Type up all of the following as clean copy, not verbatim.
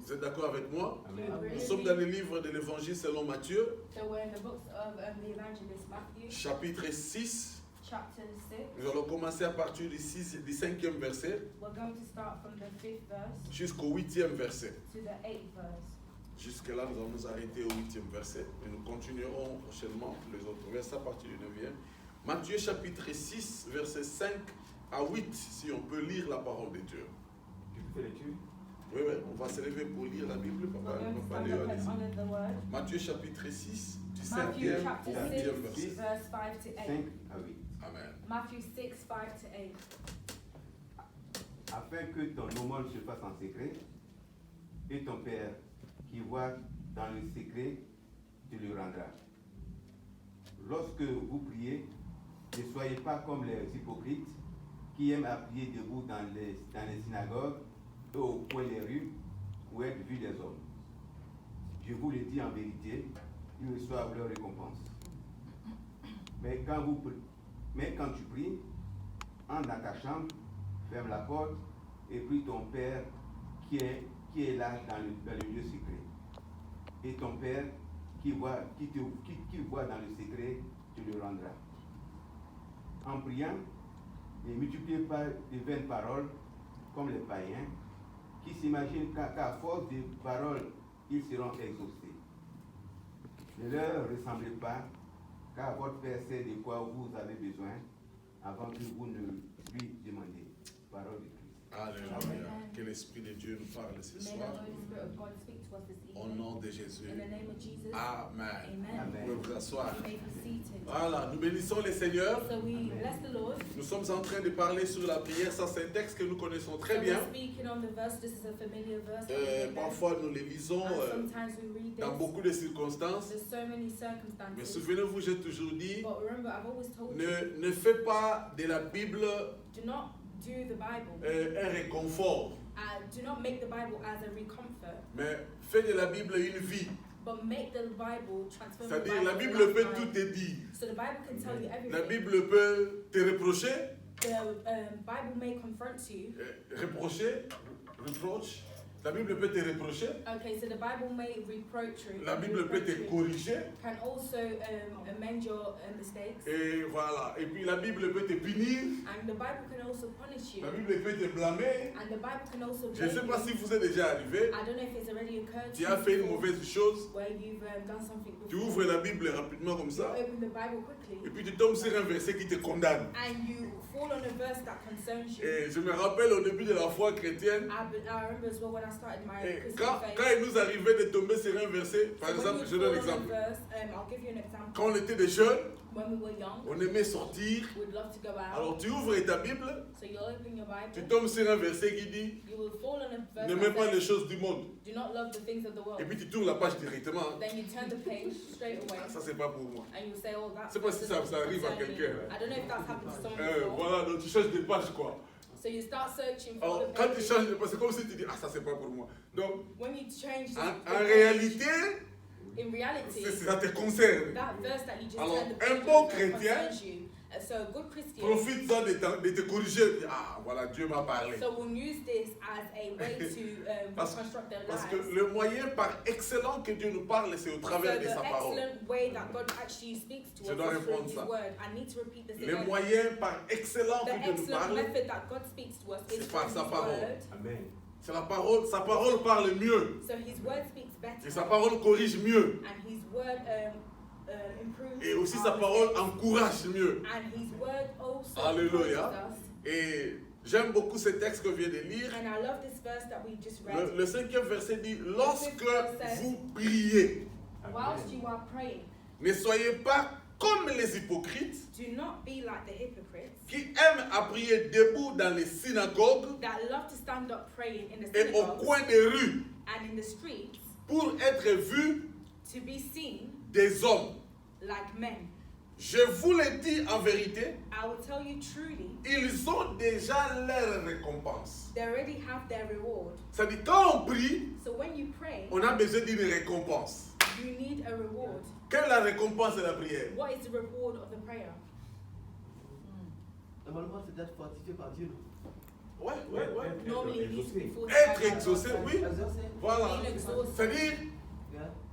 Vous êtes d'accord avec moi? Amen. Nous sommes dans le livre de l'Évangile selon Matthieu, So we're in the books of the evangelist Matthew, chapitre 6. chapter 6. Nous allons commencer à partir du 5e verset We're going to start from the 5th verse jusqu'au 8e verset. to the 8th verse. Jusque-là, nous allons nous arrêter au 8e verset et nous continuerons prochainement les autres versets à partir du 9e. Matthieu chapitre 6, verset 5 à 8, si on peut lire la parole de Dieu. Tu peux faire lecture? Oui, on va se lever pour lire la Bible. Papa, We're going on to va stand lire, up and allez-y. honor the word. Matthieu chapitre 6, du Matthew 5e chapter au 8e 6, verset. verse 5 to 8. 5 à 8. Amen. Matthew 6, 5 to 8. Afin que ton aumône se fasse en secret, et ton Père qui voit dans le secret te le rendra. Lorsque vous priez, ne soyez pas comme les hypocrites qui aiment à prier debout dans les synagogues et au coin des rues pour être vus des hommes. Je vous le dis en vérité, ils reçoivent leur récompense. Mais quand tu pries, entre dans ta chambre, ferme la porte et prie ton Père qui est là dans le lieu secret. Et ton Père qui voit dans le secret te le rendra. En priant, ne multipliez pas de vaines paroles comme les païens qui s'imaginent qu'à force de paroles, ils seront exaucés. Ne leur ressemblez pas, car votre Père sait de quoi vous avez besoin avant que vous ne lui demandiez. Parole de Christ. Alléluia. Amen. Que l'Esprit de Dieu nous parle ce May the soir. Holy Spirit of God speak to us this Au evening. nom de Jésus. In the name of Jesus. Amen. Amen. Amen. Vous pouvez vous asseoir. You may be seated. Voilà, nous bénissons le Seigneur. So we bless the Lord. Nous sommes en train de parler sur la prière. Ça, c'est un texte que nous connaissons très So bien. we're speaking on the verse. This is a familiar verse. that we remember. Parfois, nous les lisons And sometimes we read dans this. beaucoup de circonstances. There's so many Mais circumstances. souvenez-vous, j'ai toujours dit, But remember, I've always told you, ne fais pas de la Bible do not do the Bible. un réconfort, Do not make the Bible as a recomfort, mais fais de la Bible une vie. but make the Bible transform the C'est-à-dire, Bible. la to Bible peut lifestyle. tout te dire. So the Bible can tell you everything. La Bible peut te reprocher, The Bible may confront you. reproche. La Bible peut te reprocher. Okay, so the Bible may reproach you. La Bible peut te reproach you. corriger. Can also amend your mistakes. Et voilà. Et puis la Bible peut te punir. And the Bible can also punish you. La Bible peut te blâmer. And the Bible can also Je ne sais blame pas you. si vous êtes déjà arrivé. I don't know if it's already occurred to Tu as fait une before mauvaise chose. where you've done something Tu before. ouvres la Bible rapidement comme You ça. open the Bible quickly. Et puis tu tombes sur un verset qui te condamne. And you fall on a verse that concerns you. Et je me rappelle au début de la foi chrétienne, I remember as well when I started my et Christian quand faith. il nous arrivait de tomber sur un verset, par So when exemple, you je donne un fall on a exemple. verse, I'll give you an example. Quand on était des jeunes, When we were young, on aimait sortir. we'd love to go out. Alors tu ouvres ta Bible, So you'll open your tu Bible. tombes sur un verset qui dit You will fall on a verse ne mets that pas les says, choses du monde. do not love the things of the world. Et puis tu tournes la page directement. Then you turn the page straight away. Ah, ça c'est pas pour moi. And you say, oh, that's C'est pas si ça arrive à quelqu'un. I don't know if that's happened to someone before. Voilà, donc tu changes de page quoi. So you start searching for Alors the quand tu pages. changes de page, c'est comme si tu dis ah ça c'est pas pour moi. Donc When you change the en page, réalité, in reality, ça te concerne. that verse that you just Alors, turned the un page bon over chrétien concerns you. So a good Christian, Profite-en de te corriger. Ah voilà, Dieu m'a parlé. so we'll use this as a way to Parce, reconstruct their parce que lives. le moyen par excellent que Dieu nous parle, c'est au So travers de the sa parole. excellent way that God actually speaks to Je us dois is through répondre His ça. word. I need to repeat this Le again. moyen par excellent The que Dieu nous excellent parle, method that God speaks to us is c'est par through sa His parole. word. Amen. c'est la parole. Sa parole parle mieux. So His word speaks better. Et sa parole corrige mieux. And His word improves. Et aussi our sa parole mistakes. encourage mieux. And His word also Alléluia. encourages us. Et j'aime beaucoup ce texte que je viens de lire. And I love this verse that we just read. Le 5e verset dit, lorsque vous priez, Whilst you are praying, ne soyez pas comme les hypocrites do not be like the hypocrites qui aiment à prier debout dans les synagogues that love to stand up praying in the et au synagogues coin des rues and in the streets pour être vus to be seen des hommes. like men. Je vous le dis en vérité, I will tell you truly, ils ont déjà leur récompense. they already have their reward. C'est-à-dire, quand on prie, So when you pray, on a besoin d'une récompense. you need a reward. Quelle est la récompense de la prière? What is the reward of the prayer? Normalement, c'est d'être fortifié par Dieu. Normally it used to be 45 Être minutes. exaucé, oui. Voilà. Being exhausted. C'est-à-dire,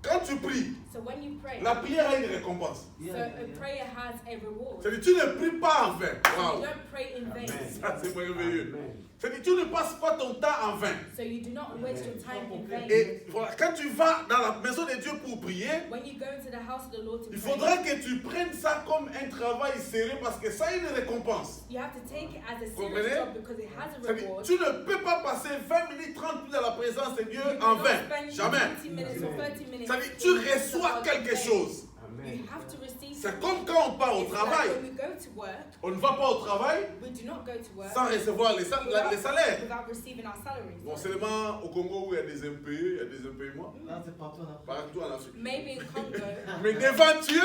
quand tu pries, So when you pray, la prière a une récompense. so a prayer has a reward. C'est-à-dire, tu ne pries pas en vain. So Wow. you don't pray in vain. Ça, c'est merveilleux. Amen. C'est-à-dire, tu ne passes pas ton temps en vain. So you do not waste your time in vain. Et voilà, quand tu vas dans la maison de Dieu pour prier, When you go into the house of the Lord to il pray, faudra que tu prennes ça comme un travail sérieux parce que ça a une récompense. you have to take it as a Comprenez? serious job because it has a C'est-à-dire, reward. tu ne peux pas passer 20 minutes, 30 minutes dans la présence de Dieu You en cannot vain. spend Jamais. 20 minutes or 30 minutes. C'est-à-dire, tu in the presence of reçois God quelque in vain. chose. Amen. You have to receive C'est something. comme quand on part au It's travail. like when we go to work, On ne va pas au travail we do not go to work sans recevoir les salaires. without receiving our salaries. Bon, seulement au Congo où il y a des impayés, il y a des impayements. Non, c'est partout en Afrique. Partout en Afrique. Maybe in Congo, Mais devant Dieu,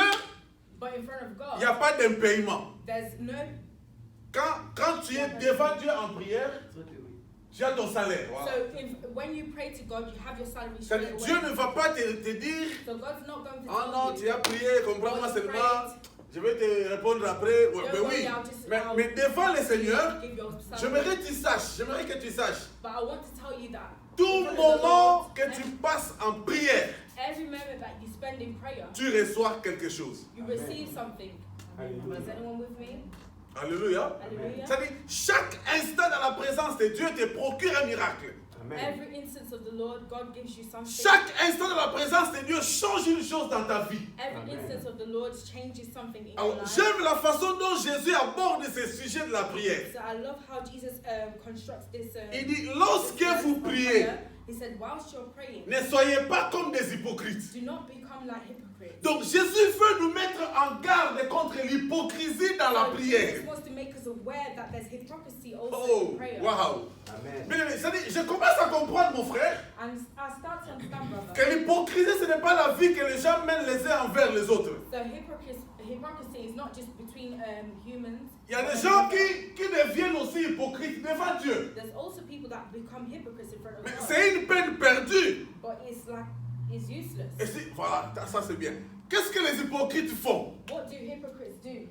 but in front of il n'y a God, pas d'impayement. there's no. Quand tu es devant Dieu en prière, Soit que oui. tu as ton salaire. Voilà. So when you pray to God, you have your salary straight C'est-à-dire, away. Dieu ne va pas te dire, So God's not going to ah non, tell tu you. as prié, comprends-moi seulement, je vais te répondre après. Ouais, mais oui, mais devant le Seigneur, Give your salary. j'aimerais que tu saches, j'aimerais que tu saches, But I want to tell you that tout in front of the moment Lord, que tu passes en prière, every moment that you spend in prayer, tu reçois quelque chose. you receive something. Hallelujah. Is anyone with me? Alléluia. Hallelujah. C'est-à-dire, chaque instant dans la présence de Dieu te procure un miracle. Amen. Every instance of the Lord, God gives you something. Chaque instant dans la présence de Dieu change une chose dans ta vie. Every Amen. instance of the Lord changes something in your Alors, life. j'aime la façon dont Jésus aborde ce sujet de la prière. So I love how Jesus constructs this. Il dit, lorsque vous priez, He said, whilst you're praying, ne soyez pas comme des hypocrites. do not become like hypocrites. Donc Jésus veut nous mettre en garde contre l'hypocrisie dans la So prière. Jesus wants to make us aware that there's hypocrisy also Oh, in prayer. wow. Amen. Mais c'est-à-dire, je commence à comprendre, mon frère, And I start to understand, brother. que l'hypocrisie, ce n'est pas la vie que les gens mènent les uns envers les autres. So hypocrisy is not just between humans. Il y a des gens qui deviennent aussi hypocrites devant Dieu. There's also people that become hypocrites in front of Mais God. c'est une peine perdue. But it's useless. Et voilà, ça c'est bien. Qu'est-ce que les hypocrites font? What do hypocrites do?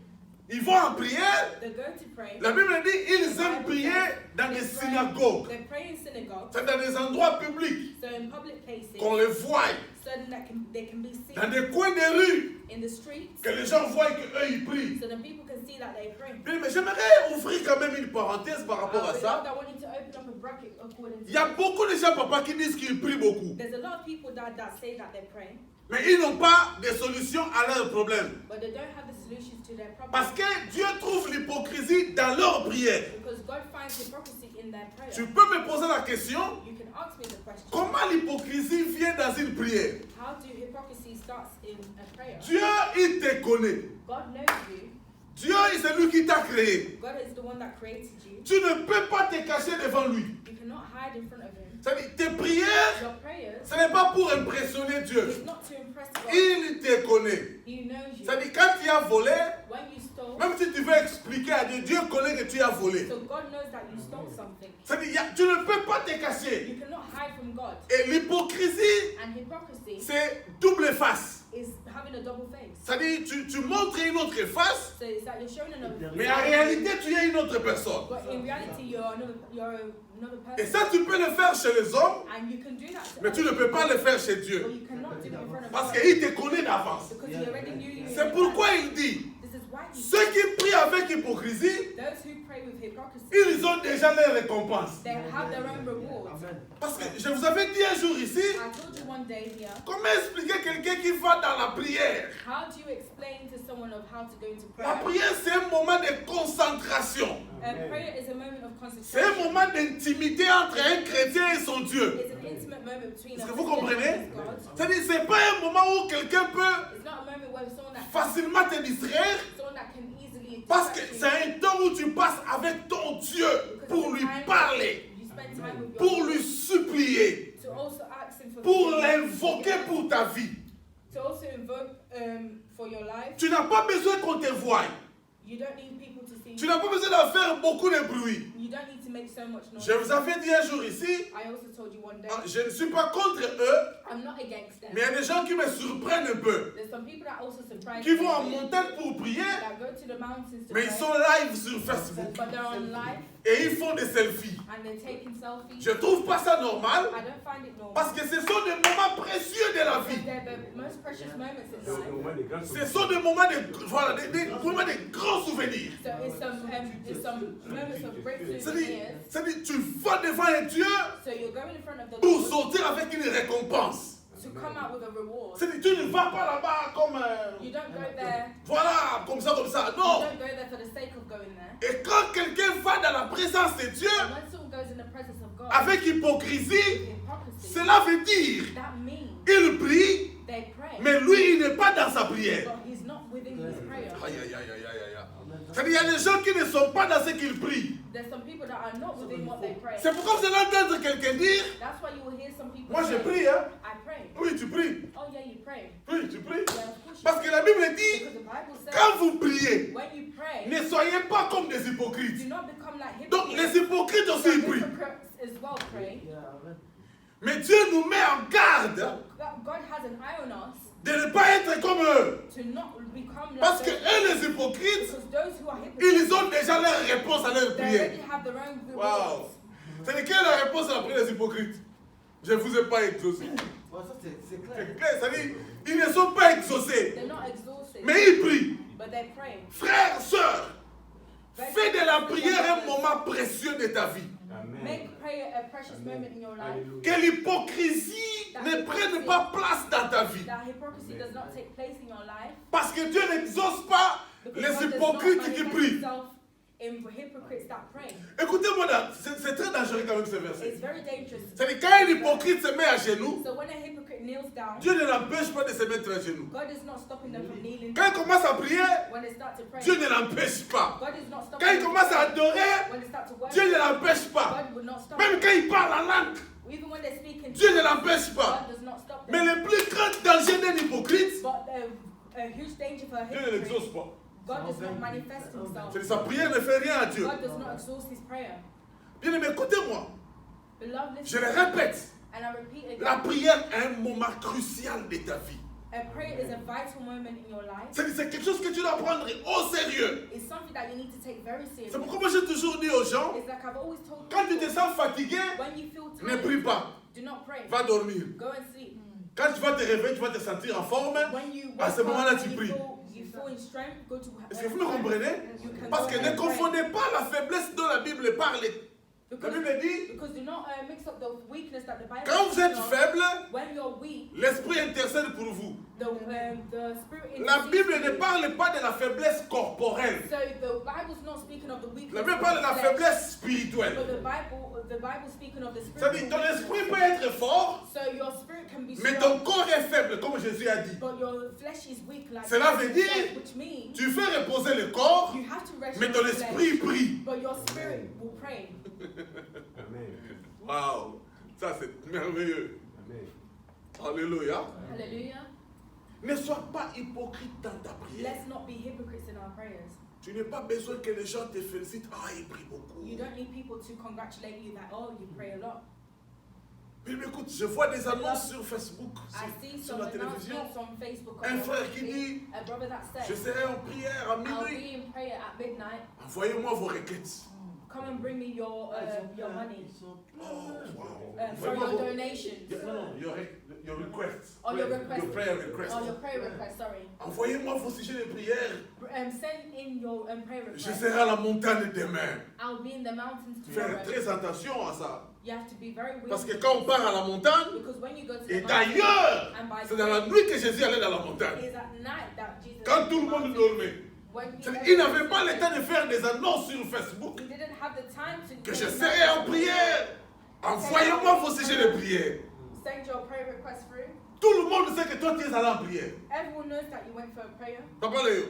Ils vont en prière. They go to pray. La Bible dit ils aiment prier dans des synagogues, They pray in synagogues. c'est dans des endroits publics, So in public places, qu'on les voie, so that they can be dans seen des coins de rue, in the streets, que les gens voient qu'eux ils prient. so that people can see that they pray. Mais j'aimerais ouvrir quand même une parenthèse par rapport à Beloved, ça. I want you to open up a bracket according to Il y a this. beaucoup de gens, papa, qui disent qu'ils prient beaucoup, There's a lot of people that say that they pray, mais ils n'ont pas de solution à leurs problèmes. but they don't have the solutions to their Parce problems. que Dieu trouve l'hypocrisie dans leur prière. Because God finds hypocrisy in their prayer. Tu peux me poser la question, You can ask me the question. comment l'hypocrisie vient dans une prière? How do hypocrisy starts in a prayer? Dieu, il te connaît. God knows you. Dieu, c'est lui qui t'a créé. God is the one that created you. Tu ne peux pas te cacher devant lui. You cannot hide in front of him. C'est-à-dire, tes prières, Your prayers ce n'est pas pour impressionner Dieu. is not to impress God. Il te connaît. He knows you. C'est-à-dire, quand tu as volé, When you stole, même si tu veux expliquer à Dieu, Dieu connaît que tu as volé. so God knows that you stole something. C'est-à-dire, tu ne peux pas te cacher. You cannot hide from God. Et l'hypocrisie, And hypocrisy c'est double face. is having a double face. C'est-à-dire, tu montres une autre face, So it's like you're showing another mais en réalité, tu es une autre personne. But in reality, you're another Et person. ça, tu peux le faire chez les hommes, And you can do that to mais tu ne others, peux pas le faire chez but Dieu. you cannot do it in front of Parce God. qu'il te connaît d'avance. Because he already knew you. in C'est advance. pourquoi il dit, This is why he ceux qui prient avec hypocrisie, those who pray with hypocrisy, ils ont déjà leur récompense. they have their own reward. Amen. Parce que je vous avais dit un jour ici, I told you one day here, comment expliquer quelqu'un qui va dans la prière? how do you explain to someone of how to go into La prayer? prière, c'est un moment de concentration. Prayer is a moment of C'est un concentration. moment d'intimité entre un chrétien et son Dieu. It's an intimate moment between Est-ce a que vous Christian comprenez? and God. C'est-à-dire, c'est pas un moment où quelqu'un peut It's not a moment where someone that facilement te distraire, can easily parce que distract c'est you. un temps où tu passes avec ton Dieu Because pour it's lui a time parler, you spend time with your pour God, lui supplier, to also ask him for pour forgiveness, l'invoquer pour ta vie. to also invoke for your life. Tu n'as pas besoin qu'on te voie. You don't need people to see Tu you. n'as pas besoin de faire beaucoup de bruit. You don't need to make so much noise. Je vous avais dit un jour ici, I also told you one day, je ne suis pas contre eux, I'm not against them. mais il y a des gens qui me surprennent un peu, There's some people that also surprise qui vont en me, montagne pour prier, that go to the mountains to mais ils pray, sont live sur Facebook but they're on live et ils font des selfies. and they're taking selfies. Je trouve pas ça normal I don't find it normal. parce que ce sont des moments précieux de la vie. They're the most precious moments in life. Ce sont des moments de, voilà, des moments de grands souvenirs. So it's some moments of great souvenirs. C'est-à-dire, tu vas devant un Dieu So you're going in front of the pour Lord sortir avec une récompense. to come out with a reward. C'est-à-dire, tu ne vas pas là-bas comme, You don't go there. voilà, comme ça. You Non. don't go there for the sake of going there. Et quand quelqu'un va dans la présence de Dieu, And when someone goes in the presence of God, avec hypocrisie, hypocrisy, cela veut dire, that means il prie, they pray, mais lui, il n'est pas dans sa prière. but he's not within his prayer. Aïe, aïe, aïe, aïe, aïe, aïe. C'est-à-dire, il y a des gens qui ne sont pas dans ce qu'ils prient. There's some people that are not within what they pray. C'est pourquoi vous allez entendre quelqu'un dire, That's why you will hear some people moi je say, prie, hein. I pray. Oui, tu pries. Oh yeah, you pray. Oui, tu pries. Yeah, of course you Parce que la Bible dit, Because the Bible says, quand vous priez, when you pray, ne soyez pas comme des do hypocrites. not become like Donc hypocrites. les hypocrites aussi ils prient. Hypocrites as well pray. Mais Dieu nous met en garde God has an eye on us de ne pas être comme eux. to not become like Parce que those, eux, les hypocrites, because those who are hypocrites, ils ont déjà leur réponse à leur they prière. already have their own Wow. rewards. C'est quelle est la réponse à la prière des hypocrites? Je ne vous ai pas exaucé. Bon, ça c'est clair. C'est clair, c'est-à-dire, ils ne sont pas exaucés, They're not exhausted, mais ils prient. but they pray. Frères, sœurs, fais de la prière un moment précieux de ta vie. Amen. Make prayer a precious moment in your life. Que l'hypocrisie ne prenne pas place dans ta vie. That hypocrisy does not take place in your life. Parce que Dieu n'exauce pas Because les God does not hypocrites qui manifest prient. himself in hypocrites that pray. Écoutez-moi, là, c'est très dangereux quand même ce verset. It's very dangerous. C'est-à-dire, quand un hypocrite se met à genoux, So when a hypocrite kneels down, Dieu ne l'empêche pas de se mettre à genoux. God is not stopping them from kneeling Quand il down. commence à prier, When they start to pray, Dieu ne l'empêche pas. God is not stopping Quand il them. commence à adorer, When they start to Dieu worship, ne l'empêche pas. God will not stop Même them. quand il parle en langue, Even when they speak in Dieu ne tongues, l'empêche pas. God does not stop Mais them. le plus grand danger d'un hypocrite, But a huge danger for a Dieu ne l'exauce hypocrite, pas. God does not manifest himself. C'est sa prière ne fait rien à Dieu. God does not exhaust his prayer. Bien aimé, écoutez-moi. Beloved, Je listen, le répète. and I repeat La again, prière est un moment crucial de ta vie. a prayer is a vital moment in your life. C'est quelque chose que tu dois prendre au sérieux. It's something that you need to take very C'est seriously. pourquoi moi j'ai toujours dit aux gens, It's like I've always told quand tu te people, sens fatigué, when you feel ne prie tired, pas. do not pray. Va dormir. Go and sleep. Quand tu vas te réveiller, tu vas te sentir en forme. When you À wake ce up moment-là, and tu pries. you feel in strength, go to Est-ce que vous me comprenez? You can Parce go que and ne pray. confondez pas la faiblesse dont la Bible parle. La Because, Bible dit, because do not mix up the weakness that the Bible quand vous êtes speaks of. faible, When you're weak, l'Esprit intercède pour vous. the spirit La intercedes Bible for ne you. parle pas de la faiblesse corporelle. So the Bible's not speaking of the weakness. La Bible of parle de the la flesh, faiblesse spirituelle. But the Bible speaking of the spirit. C'est-à-dire, ton esprit peut être fort, So your spirit can be mais strong, ton corps est faible, comme Jésus a dit. but your flesh is weak. Like Cela veut Jesus dire, said, which means Tu fais reposer le corps, you have to rest mais your ton flesh, esprit prie. but your spirit will pray. Amen. Waouh, ça c'est merveilleux. Amen. Alléluia. Hallelujah. Ne sois pas hypocrite dans ta prière. Let's not be hypocrites in our prayers. Tu n'as pas besoin que les gens te félicitent. Ah, il prie beaucoup. You don't need people to congratulate you that, oh, you pray a lot. Mais écoute, je vois des annonces sur Facebook, I see sur some la télévision. announcements on Facebook. Un on frère qui TV, dit, a brother that Je said, serai en prière à I'll minuit. be in prayer at midnight. Envoyez-moi vos requêtes. Come and bring me your money. Oh, wow. For your donations. Non, your requests. Oh, your request. Your prayer requests. Oh, your prayer request, sorry. Envoyez-moi vos sujets de prière. Send in your prayer Je request. serai à la montagne demain. I'll be in the mountains Faire tomorrow. très attention à ça. You have to be very Parce que willing. quand on part à la montagne, Because when you go to et the mountain, d'ailleurs, and by c'est dans la nuit que Jésus allait dans la montagne. is at night that Jesus Quand tout le went to monde the mountain. dormait. When Il n'avait pas le temps de faire des annonces sur Facebook. He didn't have the time to Que je serai en prière. Envoyez-moi vos sujets de prière. send your prayer request through. Tout le monde sait que toi tu es allé en prière. Everyone knows that you went for a prayer. Papa Léo,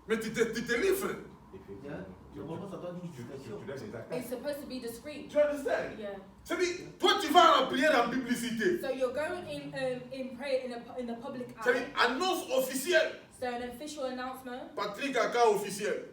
mais tu te livres. Effectivement. Normalement, ça doit dire discrétion. Tu dois les attaquer. It's supposed to be discreet. Tu understand? Yeah. C'est-à-dire, toi tu vas à la prière en publicité. So you're going in prayer in the public C'est-à-dire, eye. annonce officielle. So an official announcement. Patrick Aka officiel.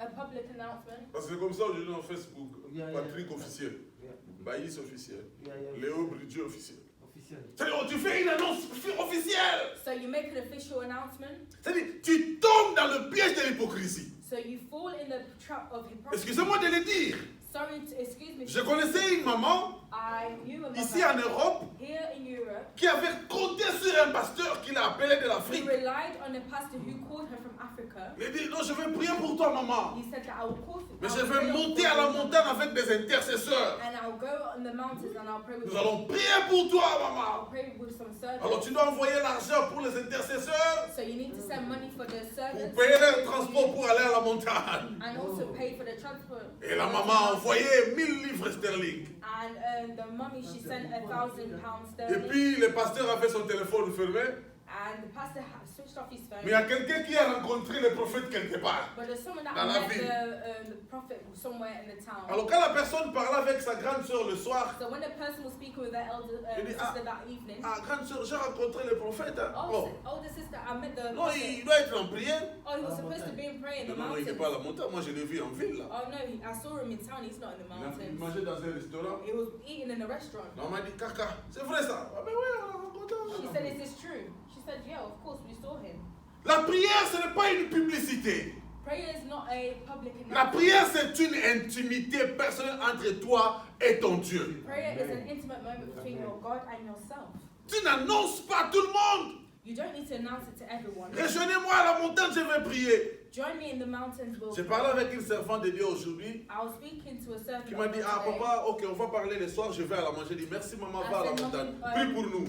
A public announcement. Parce que comme ça aujourd'hui on Facebook, Yeah, Patrick yeah. officiel, Yeah. Baïs officiel, Yeah, yeah. Léo Bridget officiel. Officiel. C'est-à-dire tu fais une annonce officielle. So you make an official announcement. C'est-à-dire tu tombes dans le piège de l'hypocrisie. So you fall in the trap of hypocrisy. Excusez-moi de le dire. Sorry, excuse me. Je connaissais une maman I knew a mother ici en Europe here in Europe qui avait compté sur un pasteur qui l'a appelé de who l'Afrique. relied on a pastor who called her from Africa. Il dit non, je vais prier pour toi maman. He said that I will call for Mais I je will vais pray monter for à la you, montagne avec des intercesseurs. and I'll go on the mountains and I'll pray with Nous you. allons prier pour toi I'll maman. pray with some servants. Alors tu dois envoyer l'argent pour les intercesseurs, So you need to send money for the pour servants payer le transport pour aller à la montagne. and also pay for the transport. Et la maman a envoyé 1000 livres sterling. And the mummy, she sent £1,000 Et sterling. puis le pasteur avait son téléphone fermé. And the pastor switched off his phone. Mais il y a quelqu'un qui a rencontré le prophète quelque part. But there's someone that Dans la met ville. the prophet somewhere in the town. Alors quand la personne parlait avec sa grande soeur le soir, So when the person was speaking with their elder Il dit, sister that evening, ah grande soeur, j'ai rencontré le prophète. Hein. oh, older sister, I met the Non, prophet. il doit être en prière. Oh, he was supposed to be in prayer in the Non, non, il n'est mountains. pas à la montagne. Moi, je l'ai vu en ville là. Oh no, I saw him in town. He's not in the Il mountains. mangeait dans un restaurant. He was eating in a restaurant. Non, on m'a dit, caca, c'est vrai ça. Ah, mais oui, on l'a rencontré. She said, "Is this true?" She said, "Yeah, of course we saw him." La prière, ce n'est pas une publicité. Prayer is not a public La announcement. prière, c'est une intimité personnelle entre toi et ton Dieu. Prayer is an intimate moment between your God and yourself. Tu n'annonces pas à tout le monde. You don't need to announce it to everyone. Rejoignez-moi à la montagne, je vais prier. Join me in the mountains. We'll J'ai pray. parlé avec une servante de Dieu aujourd'hui I was speaking to a servant qui m'a dit, of ah God today. papa, ok, on va parler le soir, je vais à la manger. J'ai dit, merci maman, va à la montagne. Prie pour nous.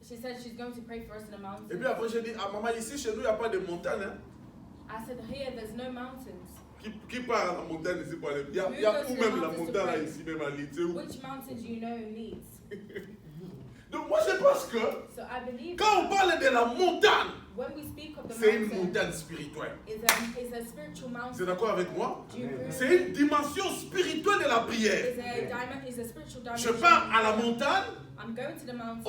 She said she's going to pray for us in the mountains. Et puis après, j'ai dit, ah maman, ici chez nous, il n'y a pas de montagne. Hein. I said, here there's no mountains. Qui part à la montagne ici pour aller? Il y a où même la montagne là, ici, même à Lille, c'est où? Which mountains do you know needs? Donc moi je pense que So I believe quand on parle de la montagne, when we speak of the c'est une mountain, montagne spirituelle. it's a spiritual Vous êtes mountain. d'accord avec moi? Do you agree? C'est une dimension spirituelle de la prière. It's a spiritual Je dimension. pars à la montagne, I'm going to the mountain.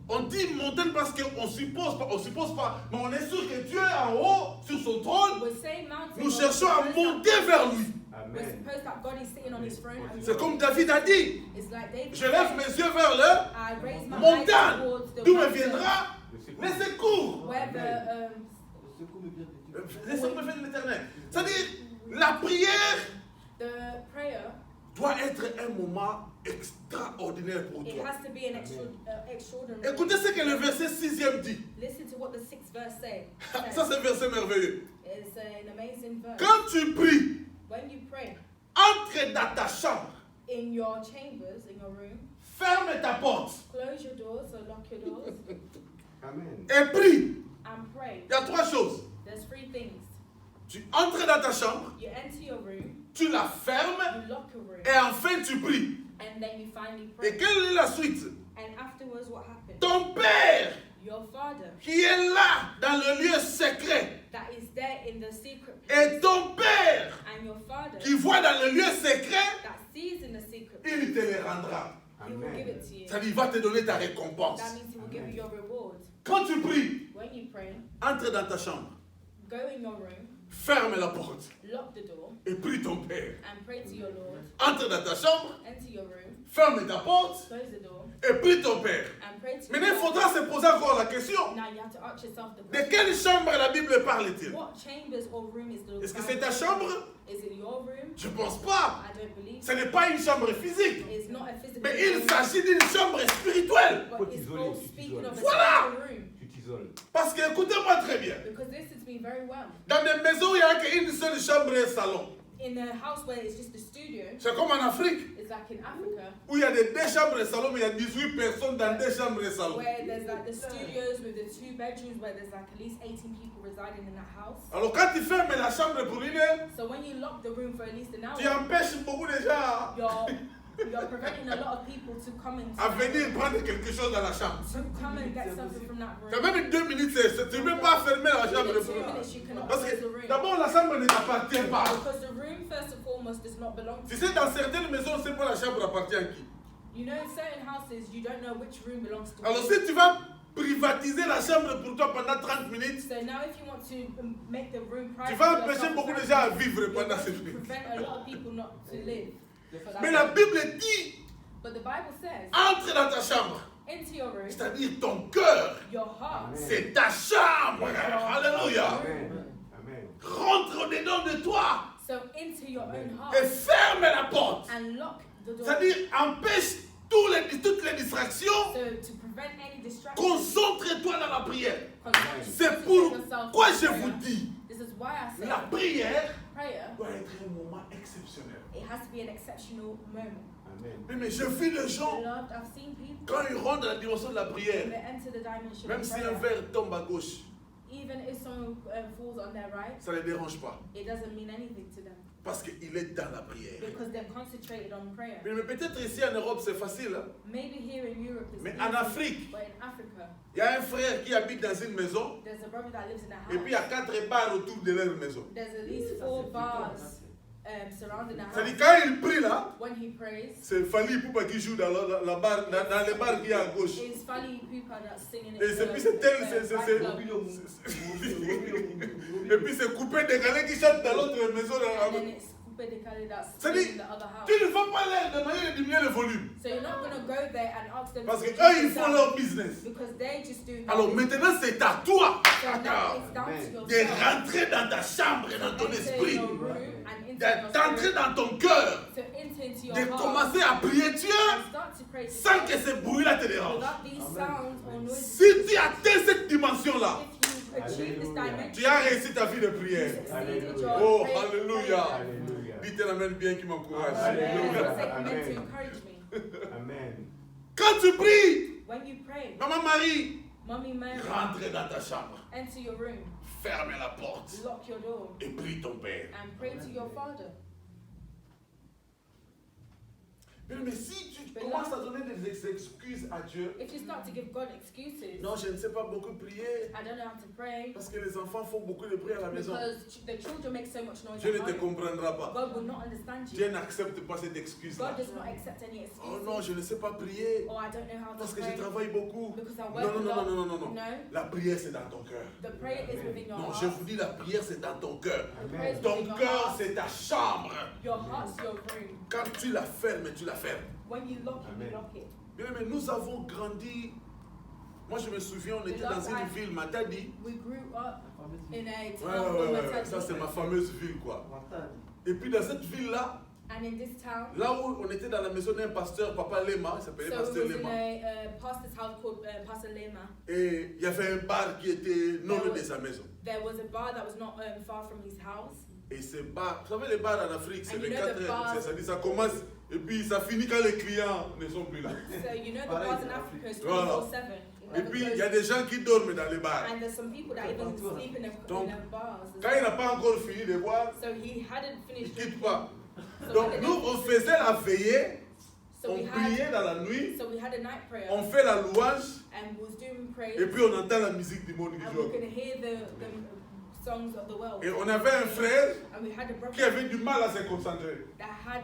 on dit montagne parce qu'on suppose pas, mais on est sûr que Dieu est en haut sur son trône. We're saying mountain. Nous but cherchons à we're supposed monter that- vers lui. We're Amen. supposed that God is sitting on his throne. And C'est comme David a dit, it's like David je lève said, mes yeux vers le I raise my eyes montagne, towards the d'où me mountain viendra les secours. where the Le secours me vient de Dieu. Les secours me viennent de l'éternel. C'est-à-dire, la prière the prayer. doit être un moment extraordinaire pour It toi. has to be an extraordinary. Écoutez ce que le verset 6e dit. Listen to what the 6th verse says. Ça, c'est un verset merveilleux. It's an amazing verse. Quand tu pries, When you pray entre dans ta chambre, in your chambers, in your room, ferme ta porte close your doors, so lock your doors, Amen. et prie. and pray. Il y a trois choses. There's three things. Tu entres dans ta chambre, You enter your room, tu la fermes, you lock your room, et enfin tu pries. and then you finally Et pray. quelle est la suite? And afterwards, what happens? Ton Père Your Father qui est là dans le lieu secret, that is there in the secret et place, ton Père and your Father qui voit dans le lieu secret, that sees in the secret il te le rendra. He will give Amen. it to you. C'est-à-dire, il va te donner ta récompense. That means He will give you your reward. Quand tu pries, When you pray, entre dans ta chambre, go in your room, ferme la porte lock the door, et prie ton Père. and pray to your Lord. Entre dans ta chambre, Enter your room, ferme ta porte close the door, et prie ton Père. and pray to Maintenant, your il Lord. faudra se poser encore la question. Now you have to ask yourself the De question. quelle chambre la Bible parle-t-il? What chambers or room is the Est-ce que c'est ta chambre? Is it your room? Je ne pense pas. I don't believe Ce n'est pas une chambre physique. it's not a physical Mais il room, s'agit d'une chambre spirituelle. but Faut it's t'isoler, all tu speaking of a Voilà. spiritual room. Tu t'isoles. Parce que, écoutez-moi très bien. Because listen to me very well. Dans des maisons où il n'y a qu'une seule chambre et un salon. In a house where it's just a studio, C'est comme en Afrique, it's like in Africa, où il y a des deux chambres et salon, mais il y a 18 personnes dans deux chambres et salon. where there's like the studios with the 2 bedrooms, where there's like at least 18 people residing in that house. Alors quand tu fermes la chambre pour une heure, So when you lock the room for at least an tu hour, empêches beaucoup de gens you're preventing a lot of people to come and à venir prendre quelque chose dans la chambre. to come and get something from that Quand room. même 2 minutes, tu ne peux pas fermer la chambre Within pour 2 minutes, you cannot Parce close the que room. d'abord la chambre ne t'appartient pas. Because the room, first and foremost, does not belong to Tu you. sais, dans certaines maisons, c'est pas la chambre appartient à qui. You know, in certain houses, you don't know which room belongs to Alors who. si tu vas privatiser la chambre pour toi pendant 30 minutes, So now if you want to make the room tu private, vas for empêcher yourself, beaucoup de gens à vivre you're pendant going cette to minute. prevent a lot of people not to live. for that Mais la time. Bible dit, But the Bible says, entre dans ta chambre. into your room, C'est-à-dire ton cœur, your heart, c'est ta chambre. Alléluia. Amen. Amen. Rentre au-dedans de toi so into your own heart, et ferme la porte. and lock the door. C'est-à-dire empêche toutes les distractions. So to prevent any distraction, Concentre-toi dans la prière. C'est concentrate yourself pourquoi in je prayer. vous dis, This is why I say la prière prayer, doit être un moment exceptionnel. it has to be an exceptional moment. Amen. Mais je vis les gens, Beloved, I've seen people quand ils rentrent dans la dimension de la when prière, they enter the dimension même of si un prayer, verre tombe à gauche, even if someone falls on their right, ça ne les dérange pas. it doesn't mean anything to them Parce qu'il est dans la prière. because they're concentrated on prayer. Mais peut-être ici en Europe c'est facile. Hein? Maybe here in Europe it's Mais easy, en Afrique, but in Africa, il y a un frère qui habite dans une maison there's a brother that lives in a et puis il y a house. 4 bars autour de leur maison. There's at least 4 bars surrounding the C'est-à-dire house. quand il prie là, When he prays, c'est Fali Poupa qui joue dans les bars qui est à gauche. it's Fali Ipupa that's singing it. Et puis c'est tel, et puis c'est coupé décalé qui chante dans l'autre maison. And then it's Coupe Décalé that's Ça singing dit, in the other house. tu ne vas pas leur demander de diminuer le volume. So you're not going to go there and ask them Parce to que reduce eux ils it font down leur business. because they just do Alors nothing. maintenant c'est à toi So now it's down to de yourself. rentrer dans ta chambre et dans ton Enter esprit, your room and into your d'entrer spirit. dans ton cœur, So enter into your de heart commencer à prier Dieu and start to pray to sans God que ce bruit-là te dérange. without these sounds or noises. Si tu atteins cette dimension-là, If you achieve this dimension, tu as réussi ta vie de you prière. succeeded Alléluia. your Oh, prayer. alléluia. Alléluia. Dites un amen bien qui m'encourage. Alléluia. Say amen to Amen. encourage me. Amen. Quand tu pries, When you pray, Maman Marie, Mommy Mary, rentre dans ta chambre, enter your room, ferme la porte lock your door, et prie ton Père. and pray to your Father. Mais si tu commences à donner des excuses à Dieu, If you start to give God excuses, non, je ne sais pas beaucoup prier, I don't know how to pray, parce que les enfants font beaucoup de prières à la maison. because the children make so much noise Dieu ne at te home. comprendra pas. God will not understand Dieu you. n'accepte pas cette excuse-là. God does not accept any Oh excuses. non, je ne sais pas prier, Or I don't know how parce to que je pray travaille beaucoup. because I Non, work non, a non, lot. non, non, non, non. No, La prière, c'est dans ton cœur. the prayer is within your Non, heart. je vous dis, la prière, c'est dans ton cœur. The prayer is Ton within your cœur, heart. c'est ta chambre. Your heart's your room. Quand tu la fermes, tu la fermes. When you lock it, you Amen. lock it. Bien, mais nous avons grandi. Moi, je me souviens, on était dans une ville, Matadi. We grew up in a Ouais, town ouais, called ouais, Matadi. ça, c'est ma fameuse ville, quoi. Et puis, dans cette ville-là, And in this town, là où on était dans la maison d'un pasteur, Papa Lema, il s'appelait so it Pasteur was in Lema. a pastor's house called Pastor Lema. Et il y avait un bar qui était non loin de sa maison. There was a bar that was not far from his house. Et ce bar, vous savez, les bars en Afrique, c'est And you know 24 the heures. bars- Ça dit, ça commence et puis ça finit quand les clients ne sont plus là. So you know the Pareil, bars in en Africa is Voilà. 24/7. Et puis, il y a des gens qui dorment dans les bars. And there's some people that even sleep in Donc, the bars. as Quand il well. n'a pas encore fini de boire, So he hadn't il finished ne quitte drinking. pas. So Donc, when the nous, next- on faisait la veillée, so on we priait had dans la nuit, so we had a night prayer on fait la louange, and we was doing praise et puis on entend la musique du monde qui and we joue. could hear the songs of the world. Et on avait un frère And we had a qui brother avait du mal à se concentrer. that had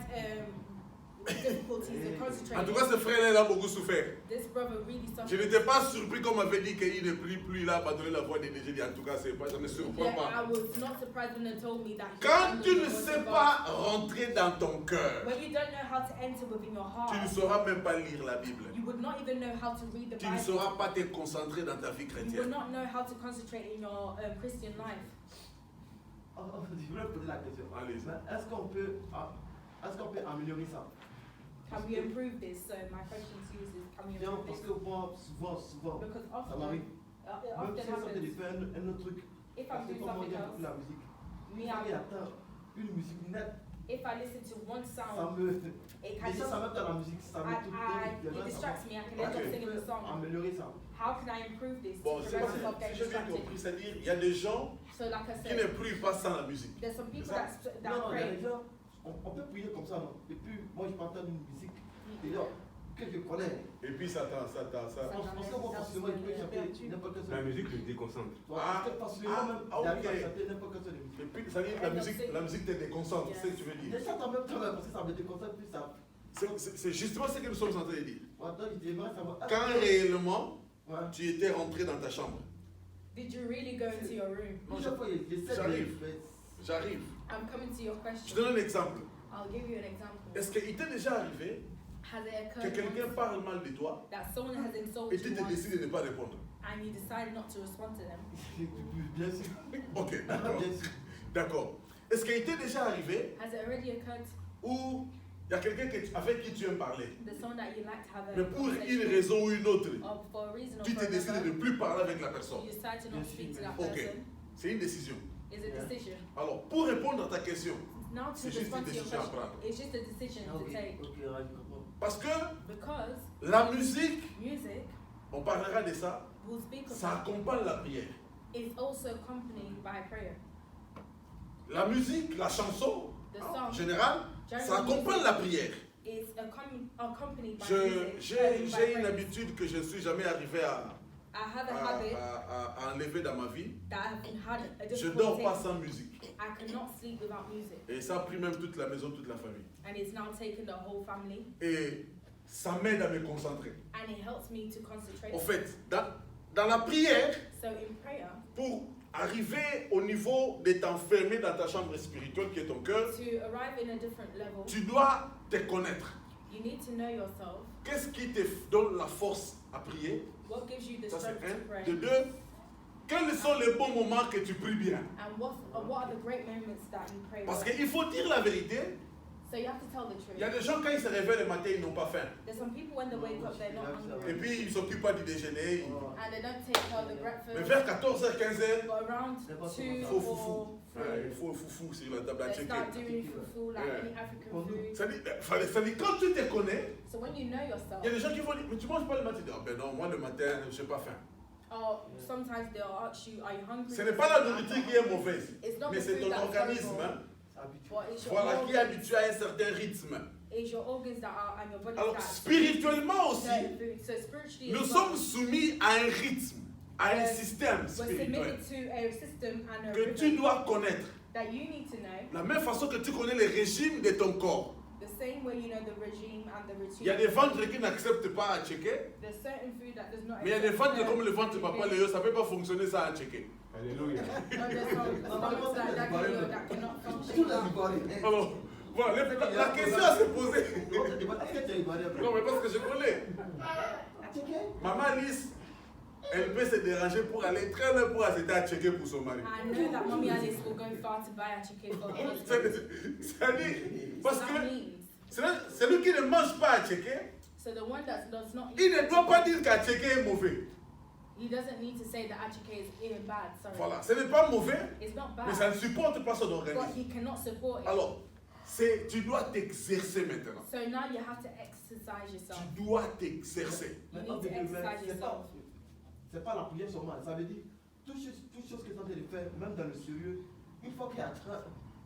difficulties in En concentrating. tout cas, ce frère-là a beaucoup souffert. This brother really Je suffered. n'étais pas surpris qu'on m'avait dit qu'il ne prie plus, il a abandonné la voie des DG. J'ai dit, en tout cas, c'est pas, ça ne me surprend Yeah, pas. I was not surprised when they told me that. he Quand tu ne abandoned the sais voice of pas God. rentrer dans ton cœur, When you don't know how to enter within your tu ne heart, sauras même pas lire la Bible. you would not even know how to read the Tu ne Bible. sauras pas te concentrer dans ta vie You would chrétienne. not know how to concentrate in your Christian life. Je voulais poser la question. Allez-y. Mais est-ce qu'on peut améliorer ça? Can we improve this? So my question to you is, can we Tiens, improve parce this? que moi, souvent, Because ça often, m'arrive. it Même often si c'est de happens. faire un autre truc. If Parce I'm que doing comme on something dit beaucoup else, la musique, me, il attend une musique nette. if I listen to one Ça sound, me. it can Déjà, ça même dans la musique, ça me tout it distracts me. I can end up Okay. singing the song. Améliorer ça. How can I improve this? Bon, to c'est prevent myself si getting j'ai bien distracted? compris, c'est-à-dire il y a des gens So like I qui ne said, prient pas sans la musique. there's some people ça? that Non, il y a pray. des gens, on peut prier comme ça, non? Et puis, moi, je partage une musique, et là, que je connais. Et puis ça. Parce que moi, facilement, je peux chanter n'importe quel La seul. musique te déconcentre. Parce que facilement, même, ah, j'arrive à ok. chanter n'importe quel seul musique. Et puis, ça veut dire que la musique te déconcentre, c'est ce que tu veux Je dire. chante en même temps, parce que ça me déconcentre plus ça. C'est justement ce que nous sommes en train de dire. Attends, je dis, ça va. Quand réellement, Ouais. tu étais rentré dans ta chambre. Did you really go into your room? Non, Plusieurs fois, j'essaie j'arrive. de- J'arrive. I'm coming to your Je question. te donne un exemple. I'll give you an example. Est-ce qu'il t'est déjà arrivé Has it que occurred quelqu'un once parle mal de toi that someone has et insulted tu you te once décides de ne pas répondre? and you decide not to respond to them? Bien sûr. Ok, d'accord. Bien sûr. D'accord. Est-ce qu'il t'est déjà arrivé Has it already occurred où il y a quelqu'un avec qui tu aimes parler, to someone that you like to have a mais pour une conversation raison ou une autre, or for a reason or tu for te décides de ne another, plus parler avec la personne? you decide to not speak to that Ok. person? C'est une décision. Is a decision. Alors, pour répondre à ta question, Now to C'est juste respond une to your décision à question, prendre. it's just a decision to take. Ok, ouais, je comprends. parce que Because la musique, music, on parlera de ça, we'll speak of ça that, accompagne la prière. is also accompanied by prayer. La musique, la chanson, The en song général, ça accompagne la prière. is accompanied by J'ai music. by une prayer. habitude que je ne suis jamais arrivé I have a habit à enlever dans ma vie. that I've had a Je difficult dors pas taste. sans musique. I cannot sleep without music, Et ça a pris même toute la maison, toute la famille. and it's now taken the whole family, Et ça m'aide à me concentrer. and it helps me to concentrate. En fait, dans la prière, So in prayer, pour arriver au niveau de t'enfermer dans ta chambre spirituelle qui est ton cœur, to arrive in a different level, tu dois te connaître. you need to know yourself. Qu'est-ce qui te donne la force à prier? What gives you the Ça strength c'est to un. pray? De deux, quels sont les bons moments que tu pries bien? And what are the great moments that you pray? Parce well? qu'il faut dire la vérité. So you have to tell the Il y a truth. des gens quand ils se réveillent le matin, ils n'ont pas faim. There's some people when they wake up they're not Et hungry puis ils ne s'occupent pas du déjeuner. and they don't take care of the Mais breakfast. vers 14h, 15h, But around C'est pas 2 il faut or foufou. Ouais, il 3, faut foufou sur la table à they checker. start doing fufu like Yeah. any African food. Ça dit, quand tu te connais, So when you know yourself, il y a des gens qui vont dire, mais tu manges pas le matin. Tu dis, ah ben non, moi le matin, je n'ai pas faim. or sometimes they'll ask you, are you hungry? Ce n'est pas la nourriture qui est mauvaise, It's not mais the c'est food ton that's organisme, horrible, hein, but it's your voilà, qui est organs, habitué à un certain rythme. it's your organs that are and your body Alors, that spirituellement aussi, certain food. So spiritually nous as sommes well, soumis à un rythme, à un We're- système we're spirituel submitted to a system and a que tu rhythm dois connaître. that you need to know. La même façon que tu connais les régimes de ton corps. The same way you know the regime and the routine. Il y a des ventres qui n'acceptent pas à checker, There's certain food that does not. mais il y a des ventres accept comme le ventre de certain Papa food. Léo, ça ne peut pas fonctionner sans à checker. Alléluia. No, there's some stomachs that cannot Tout function. là, il paraît. Alors, voilà, la question à se poser. Est-ce que tu as ivoirien? Non, mais parce que je connais. Maman Alice, elle peut se déranger pour aller très loin pour acheter à checker pour son mari. I know that Mommy Alice will go far to buy a chicken for her husband. C'est-à-dire, parce So que that means, celui qui ne mange pas à checker, so the one that does not il eat, ne doit pas dire qu'à checker est mauvais. he doesn't need to say that achike is even bad. Sorry, Voilà, ce n'est pas mauvais, it's not mais ça bad, ne supporte pas son but organisme. he cannot support it. Alors, tu dois t'exercer maintenant. So now you have to exercise yourself. Tu dois t'exercer. You need to exercise yourself. C'est pas la prière seulement, ça veut dire toutes choses que tu es en train de faire, même dans le sérieux, une fois qu'il y a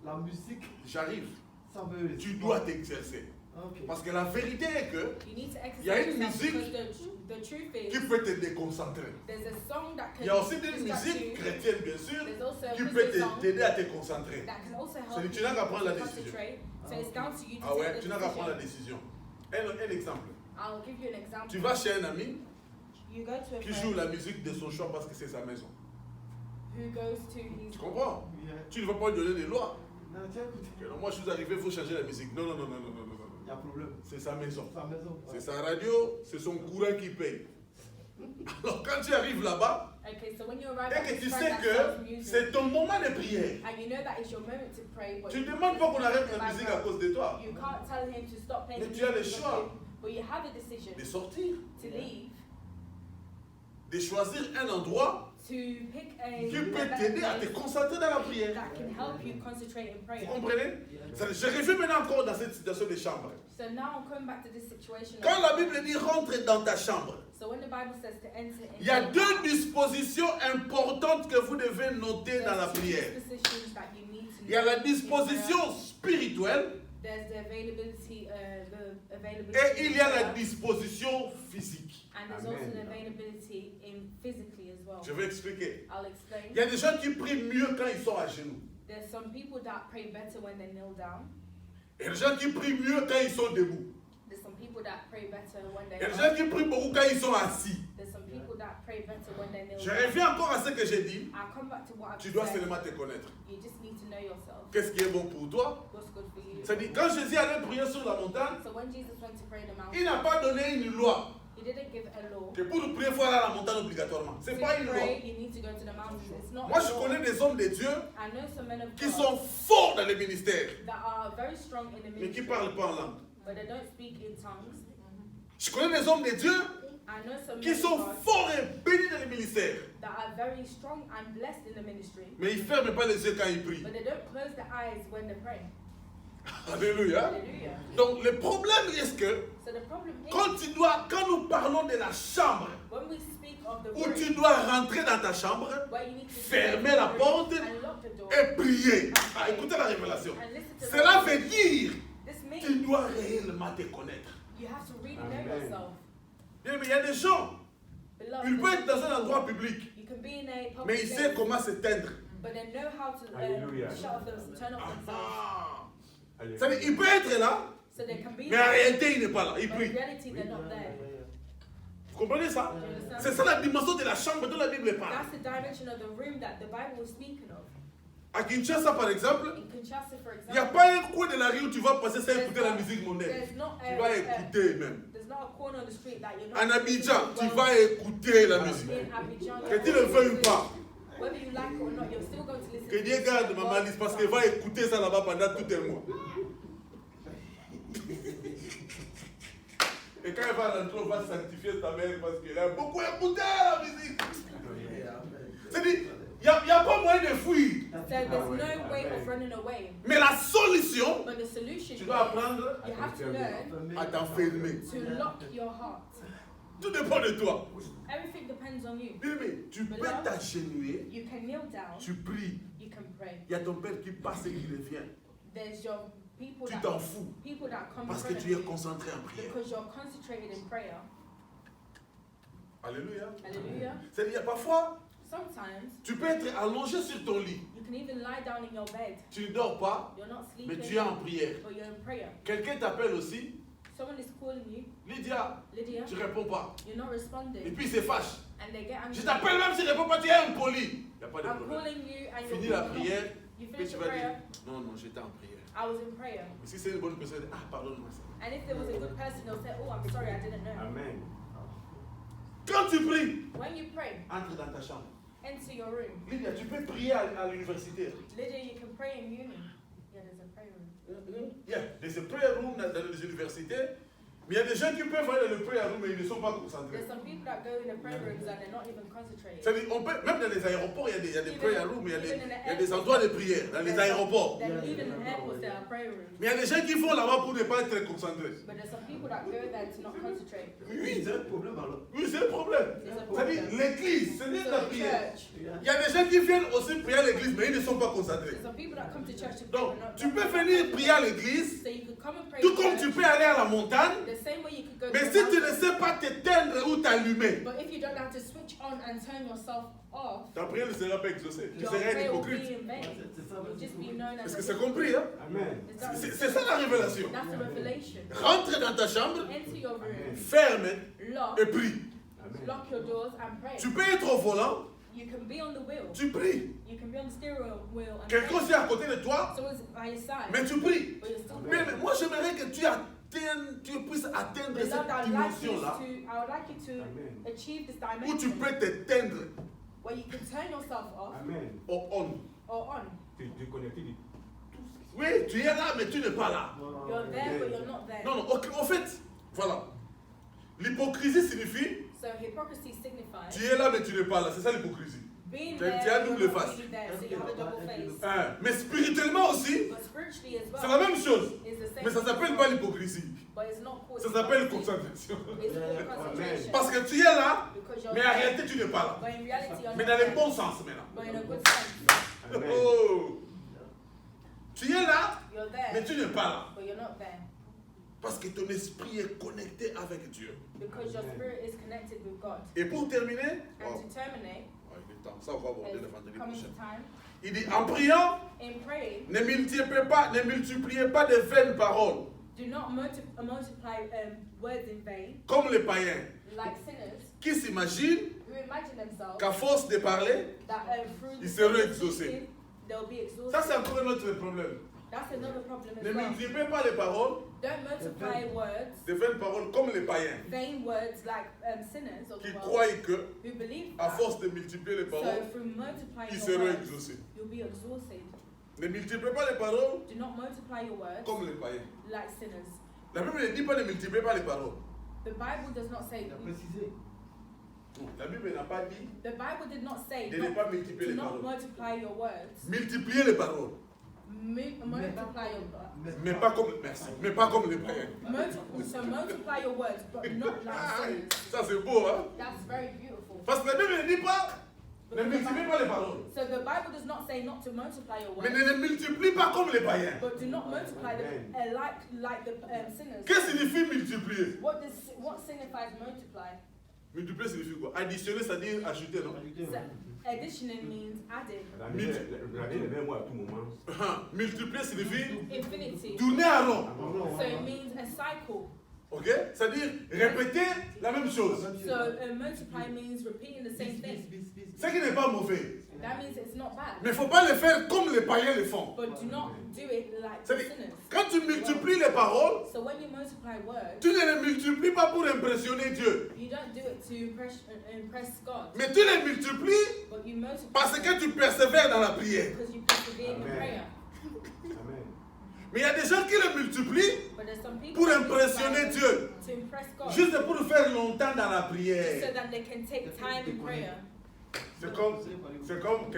la musique, J'arrive. ça veut. Tu dois t'exercer. Ok. Parce que la vérité est que You need to Il y a exercise une yourself musique because the truth is tu peux te déconcentrer. there's a song that Il can y a aussi des distract musiques you. chrétiennes, bien sûr, There's also a qui peuvent Christian song t'aider à te concentrer. that can also help C'est-à-dire, you tu n'as qu'à prendre la to décision. concentrate. So it's down to you to Ah ouais, take tu the n'as qu'à prendre la decision. décision. Un exemple. I'll give you an example. Tu vas chez un ami You go to a qui joue friend la musique de son choix parce que c'est sa maison. who goes to his Tu comprends? Yeah. Tu ne vas pas lui donner des lois. Non, tiens, écoute, Que non, moi, je suis arrivé, il faut changer la musique. Non, non, non, non, non, non, non, il y non. a un problème. C'est sa maison. Sa maison. C'est sa radio, c'est son courant qui paye. Alors, quand tu arrives là-bas, Okay, so when you arrive et at que this tu friend sais that que sells music, c'est ton moment de prière, and you know that it's your moment to pray, but tu ne you demandes pas qu'on arrête in the la musique à background. cause de toi. You can't tell him to stop playing Mais the tu as le music choix. because but you have a decision De sortir, to leave, de choisir un endroit to pick a qui peut better t'aider à te place concentrer dans la prière. that can help you concentrate in Vous prayer. comprenez? Je reviens maintenant encore dans cette situation de chambre. So now I'm coming back to this situation. Quand la Bible dit rentre dans ta chambre, So when the Bible says to enter in, il y a deux dispositions importantes que vous devez noter dans la prière. dispositions that you need to Il y a la know in prayer. disposition spirituelle There's the availability et il y a la prayer, disposition physique. and there's also the availability in physically as well. Je vais expliquer. I'll explain. Il y a des gens qui prient mieux quand ils sont à genoux. There's some people that pray better when they kneel down. Il y a des gens qui prient mieux quand ils sont debout. There's some people that pray better when Il y they a des gens qui prient beaucoup quand ils sont assis. There's some people that pray better when they kneel Je down. reviens encore à ce que j'ai dit. I'll come back to what I've Tu dois said. seulement te connaître. You just need to know yourself. Qu'est-ce qui est bon pour toi? What's good for you. C'est-à-dire, quand Jésus allait prier sur la montagne, So when Jesus went to pray in the il mountain, n'a pas donné une loi. he didn't give a law. Que pour prier, il faut aller à la montagne obligatoirement. C'est To pas une loi. pray, you need to go to the mountains. It's not Moi, a je law. connais des hommes de Dieu I know some men of qui God sont forts dans les ministères, that are very strong in the mais qui ne ministry, parlent pas en langue. but they don't speak in tongues. Je connais des hommes de Dieu I know some qui men sont of God forts et bénis dans les ministères, that are very strong and blessed in the ministry, mais ils ne ferment pas les yeux quand ils prient. but they don't close their eyes when they pray. Alléluia. Hallelujah. Donc, le problème est que So the problem is, quand nous parlons de la chambre, when we speak of the où room, tu dois rentrer dans ta chambre where you need to fermer sit in la the room porte and lock the door et prier. Ah, écoutez la révélation. and listen to Cela the veut dire This tu means dois réellement te connaître. you have to really Amen. know yourself. Bien, mais il y a des gens, Beloved, ils peuvent être dans un endroit public, you can be in a public mais ils savent place, comment s'éteindre. but they know how to Hallelujah. shut off turn off themselves. Ah. Alléluia. C'est-à-dire, il peut être là, So they can be mais en there, réalité, il n'est pas là. Il but prie. in reality they're not there. Vous comprenez ça? Do you understand? C'est ça la dimension de la chambre dont la Bible parle. That's the dimension of the room that the Bible is speaking of. À Kinshasa, par exemple, In Kinshasa, for il n'y a example, pas un coin de la rue où tu vas passer sans écouter la musique mondaine. there's not Tu vas écouter même. there's not a corner on the street that you're not En Abidjan, tu well, vas écouter la musique. in Abidjan, Que tu le veuilles ou pas. whether you like it or not, you're still going to listen Que to Dieu music garde that Maman God Alice parce loves. qu'elle va écouter ça là-bas pendant tout un mois. Et quand elle va rentrer, on va sanctifier ta mère parce qu'elle a beaucoup écouté la musique. C'est-à-dire, il n'y a pas moyen de fuir. So there's no way of running away. Mais la solution, But the solution tu is dois apprendre you have to learn à t'enfermer. to lock your heart. Tout dépend de toi. Everything depends on you. Bien aimé, tu peux t'agenouiller, You can kneel down, tu pries. you can pray. Il y a ton père qui passe et qui revient. There's your people Tu that t'en fous people that come parce in que front tu es of you concentré en prière. because you're concentrated in prayer. Alléluia. Hallelujah. C'est-à-dire, parfois, Sometimes tu peux être allongé sur ton lit. you can even lie down in your bed. Tu ne dors pas, You're not mais sleeping, tu es en prière. but you're in prayer. Quelqu'un t'appelle aussi. Someone is calling you, Lydia, Lydia. tu ne réponds pas. You're not Et responding, puis il se fâche. and they get angry. Je t'appelle même si tu ne réponds pas, tu es impoli. Il n'y a pas de I'm problème. calling you, and Finis you're la calling prière, You puis finish tu your vas dire, prayer. non, non, j'étais en prière. I was in prayer. Mais si c'est une bonne personne, ah, pardonne-moi ça. And if there was a good person, they'll say, "Oh, I'm sorry, I didn't know." Amen. Quand tu pries, When you pray, entre dans ta chambre. enter your room. Lydia, tu peux prier à l'université. Lydia, you can pray in uni. Yeah, there's a prayer room. Yeah, there's a prayer room dans les universités. Mais il y a des gens qui peuvent aller dans le prayer room mais ils ne sont pas concentrés. There's some people that go in the prayer rooms and they're not even concentrated. C'est-à-dire, on peut, même dans les aéroports, il y a des prayer rooms, il y a Even in the des endroits de prière, dans les aéroports. Then even in airports, there are prayer rooms. Mais il y a des gens qui vont là-bas pour ne pas être concentrés. But there's some people that go there to not concentrate. Oui, C'est un problème alors. oui, c'est le problème. There's a C'est-à-dire, problem. l'église, ce n'est So la the prière. church, Il y a des gens qui viennent aussi prier à l'église, mais ils ne sont pas concentrés. there's some people that come to church to pray, Donc, but not. tu peux venir prier à l'église, So you could come and pray. tout to comme church, tu peux aller à la montagne, the same way you could go mais to si the tu ne mountain. sais pas t'éteindre ou t'allumer, But if you don't know how to switch on and turn yourself off, ta prière ne sera pas exaucée. Tu your seras un prayer will hypocrite. be in vain. C'est ça, You'll just be known as Est-ce que a c'est hypocrite. compris, hein? Amen. Is that- C'est ça la révélation. That's a revelation. Rentre dans ta chambre, Enter your room, ferme lock, et prie. Amen. lock your doors and pray. Tu peux être au volant, You can be on the wheel. tu pries. You can be on the steering wheel and Quelqu'un pray. aussi à côté de toi, Someone's by your side, mais tu pries. but you're still Mais praying. moi, j'aimerais que tu puisses atteindre Beloved, cette I would like dimension-là I would like you to Amen. achieve this où tu dimension peux t'éteindre where you can turn yourself off Amen. au on. or on. Tu es déconnecté de Oui, tu es là, mais tu n'es pas là. You're there, but you're not there. Non, non, au fait, voilà. L'hypocrisie signifie So hypocrisy signifies tu es là, mais tu n'es pas là. C'est ça l'hypocrisie. being Tu as there, double you're not face. really there, so you have a double face. Hein, mais spirituellement aussi, But spiritually as c'est la well, même chose. it's the same. Mais ça s'appelle pas l'hypocrisie. But it's not called Ça s'appelle hypocrisy. concentration. It's called concentration. Parce que tu es là, Because you're mais en there, réalité, tu n'es pas là. but in reality you're Mais not dans le there. bon sens maintenant. But in a good sense. Amen. Oh. Tu es là, You're mais there, tu n'es pas là. but you're not there. Parce que ton esprit est connecté avec Dieu. Because your spirit is connected with God. Et pour terminer, And to terminate, il est temps. Ça, on va aborder le is vendredi coming prochain. to time. Il dit, en priant, In praying, ne multipliez pas de vaines paroles, do not multiply words in vain, comme les païens, like sinners qui s'imaginent who imagine themselves qu'à force de parler, that through Ils the seront speaking, exaucés. they'll be exhausted. ça c'est encore un autre problème. That's another problem Ne as well. multipliez pas les paroles, Don't multiply words, de vaines paroles comme les païens vain words like sinners of qui the world croient que, who believe à that. force de multiplier les So paroles, through multiplying ils your seront words, exaucés. you'll be exhausted. Ne multipliez pas les paroles Do not multiply your words comme les païens. like sinners. La Bible ne dit pas ne multipliez pas les paroles. The Bible does not say. Il a précisé. Non, la Bible n'a pas dit The Bible did not say de ne pas multiplier do les not paroles. multiply your words. Multiplier les paroles, Multiply your words. mais pas comme, merci, mais pas comme les païens. So multiply your words, but not like Aïe, sinners. ça c'est beau, hein? That's very beautiful. Parce que la Bible ne dit pas ne multipliez pas les paroles, So the Bible does not say not to multiply your mais words, ne les multiplie pas comme les païens. but do not multiply them like the sinners. Qu'est-ce que signifie multiplier? What signifies multiply? Multiplier signifie quoi? Additionner, c'est-à-dire ajouter, non? So, additioning means adding. Regardez le même mot à tout moment. Multiplier signifie Infinity. tourner à rond, So it means a cycle. ok? C'est-à-dire répéter la même chose. So multiply means repeating the same thing. Ce qui n'est pas mauvais. That means it's not bad. Mais il ne faut pas le faire comme les païens le font. But do not do it like the C'est-à-dire, sinners. quand tu multiplies les paroles, So when you multiply words, tu ne les multiplies pas pour impressionner Dieu. you don't do it to impress God, Mais tu les multiplies but you multiply parce que tu persévères dans la prière. because you persevere in Amen. prayer. Amen. Mais il y a des gens qui les multiplient But there's some people pour that impressionner multiply Dieu. to impress God, Juste pour faire longtemps dans la so prière. that they can take time in prayer. C'est comme